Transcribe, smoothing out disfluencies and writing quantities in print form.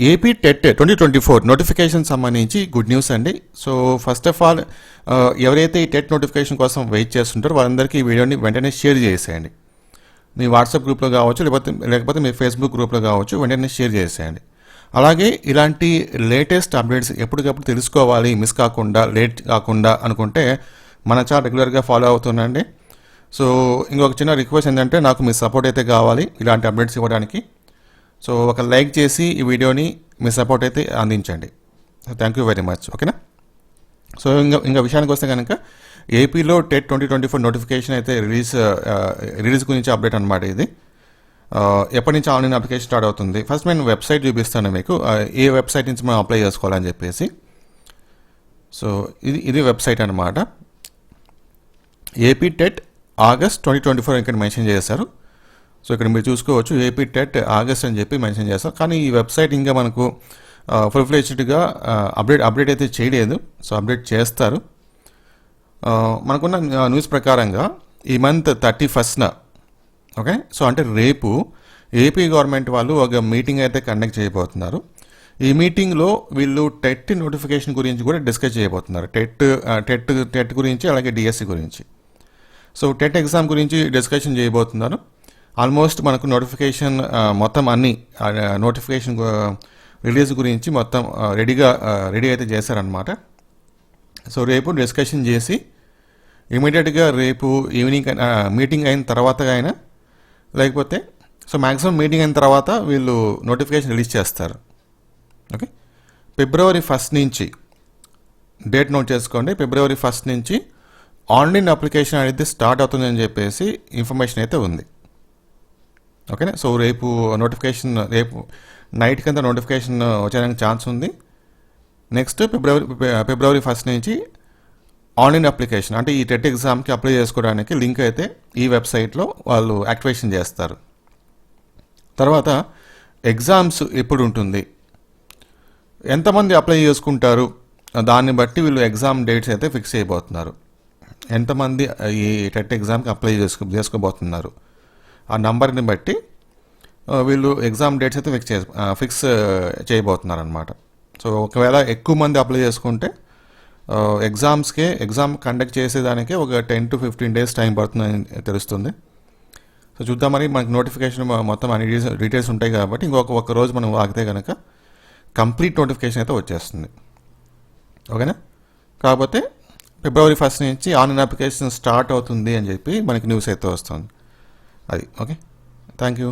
AP TET 2024 notification సంబంధించి good news అండి. So first of all ఎవరైతే ఈ టెట్ నోటిఫికేషన్ కోసం వెయిట్ చేస్తుంటారో వాళ్ళందరికీ ఈ వీడియోని వెంటనే షేర్ చేసేయండి. మీ వాట్సాప్ గ్రూప్లో కావచ్చు, లేకపోతే మీ ఫేస్బుక్ గ్రూప్లో కావచ్చు, వెంటనే షేర్ చేసేయండి. అలాగే ఇలాంటి లేటెస్ట్ అప్డేట్స్ ఎప్పటికప్పుడు తెలుసుకోవాలి, మిస్ కాకుండా, లేట్ కాకుండా అనుకుంటే మన ఛానల్ రెగ్యులర్గా ఫాలో అవుతుండండి. సో ఇంకొక చిన్న రిక్వెస్ట్ ఏంటంటే, నాకు మీ సపోర్ట్ అయితే కావాలి ఇలాంటి అప్డేట్స్ ఇవ్వడానికి. సో ఒక లైక్ చేసి ఈ వీడియోని మీ సపోర్ట్ అయితే అందించండి. Thank you very much. ఓకేనా? సో ఇంకా విషయానికి వస్తే కనుక ఏపీలో టెట్ 2024 నోటిఫికేషన్ అయితే రిలీజ్ గురించి అప్డేట్ అనమాట ఇది. ఎప్పటి నుంచి ఆన్లైన్ అప్లికేషన్ స్టార్ట్ అవుతుంది. ఫస్ట్ నేను వెబ్సైట్ చూపిస్తాను మీకు, ఏ వెబ్సైట్ నుంచి మనం అప్లై చేసుకోవాలని చెప్పేసి. సో ఇది వెబ్సైట్ అనమాట. ఏపీ టెట్ ఆగస్ట్ 2024 ఇక్కడ మెన్షన్ చేశారు. సో ఇక్కడ మీరు చూసుకోవచ్చు, ఏపీ టెట్ ఆగస్ట్ అని చెప్పి మెన్షన్ చేస్తారు. కానీ ఈ వెబ్సైట్ ఇంకా మనకు ఫుల్ ఫ్లెడ్జ్డ్గా అప్డేట్ అయితే చేయలేదు. సో అప్డేట్ చేస్తారు. మనకున్న న్యూస్ ప్రకారంగా ఈ మంత్ 31న, ఓకే, సో అంటే రేపు ఏపీ గవర్నమెంట్ వాళ్ళు ఒక మీటింగ్ అయితే కండక్ట్ చేయబోతున్నారు. ఈ మీటింగ్లో వీళ్ళు టెట్ నోటిఫికేషన్ గురించి కూడా డిస్కస్ చేయబోతున్నారు. టెట్ గురించి, అలాగే డిఎస్సి గురించి. సో టెట్ ఎగ్జామ్ గురించి డిస్కషన్ చేయబోతున్నారు. ఆల్మోస్ట్ మనకు నోటిఫికేషన్ మొత్తం అన్ని నోటిఫికేషన్ రిలీజ్ గురించి మొత్తం రెడీ అయితే చేశారనమాట. సో రేపు డిస్కషన్ చేసి ఇమీడియట్గా రేపు ఈవినింగ్ మీటింగ్ అయిన తర్వాత అయినా, లేకపోతే సో మ్యాక్సిమం మీటింగ్ అయిన తర్వాత వీళ్ళు నోటిఫికేషన్ రిలీజ్ చేస్తారు. ఓకే, February 1 నుంచి డేట్ నోట్ చేసుకోండి. February 1 నుంచి ఆన్లైన్ అప్లికేషన్ అనేది స్టార్ట్ అవుతుందని చెప్పేసి ఇన్ఫర్మేషన్ అయితే ఉంది. ఓకేనా? సో రేపు నైట్ కింద నోటిఫికేషన్ వచ్చేదానికి ఛాన్స్ ఉంది. నెక్స్ట్ February 1 నుంచి ఆన్లైన్ అప్లికేషన్, అంటే ఈ టెట్ ఎగ్జామ్కి అప్లై చేసుకోవడానికి లింక్ అయితే ఈ వెబ్సైట్లో వాళ్ళు యాక్టివేషన్ చేస్తారు. తర్వాత ఎగ్జామ్స్ ఎప్పుడు ఉంటుంది, ఎంతమంది అప్లై చేసుకుంటారు, దాన్ని బట్టి వీళ్ళు ఎగ్జామ్ డేట్స్ అయితే ఫిక్స్ చేయబోతున్నారు. ఎంతమంది ఈ టెట్ ఎగ్జామ్కి అప్లై చేసుకోబోతున్నారు ఆ నంబర్ని బట్టి వీళ్ళు ఎగ్జామ్ డేట్స్ అయితే ఫిక్స్ చేయబోతున్నారు అనమాట. సో ఒకవేళ ఎక్కువ మంది అప్లై చేసుకుంటే ఎగ్జామ్ కండక్ట్ చేసేదానికి ఒక 10 to 15 days టైం పడుతుందని తెలుస్తుంది. సో చూద్దాం, మరి మనకి నోటిఫికేషన్ మొత్తం అన్ని డీటెయిల్స్ ఉంటాయి కాబట్టి ఇంకొక రోజు మనం ఆగితే కనుక కంప్లీట్ నోటిఫికేషన్ అయితే వచ్చేస్తుంది. ఓకేనా? కాకపోతే February 1 నుంచి ఆన్లైన్ అప్లికేషన్ స్టార్ట్ అవుతుంది అని చెప్పి మనకి న్యూస్ అయితే వస్తుంది. అది ఓకే. Thank you.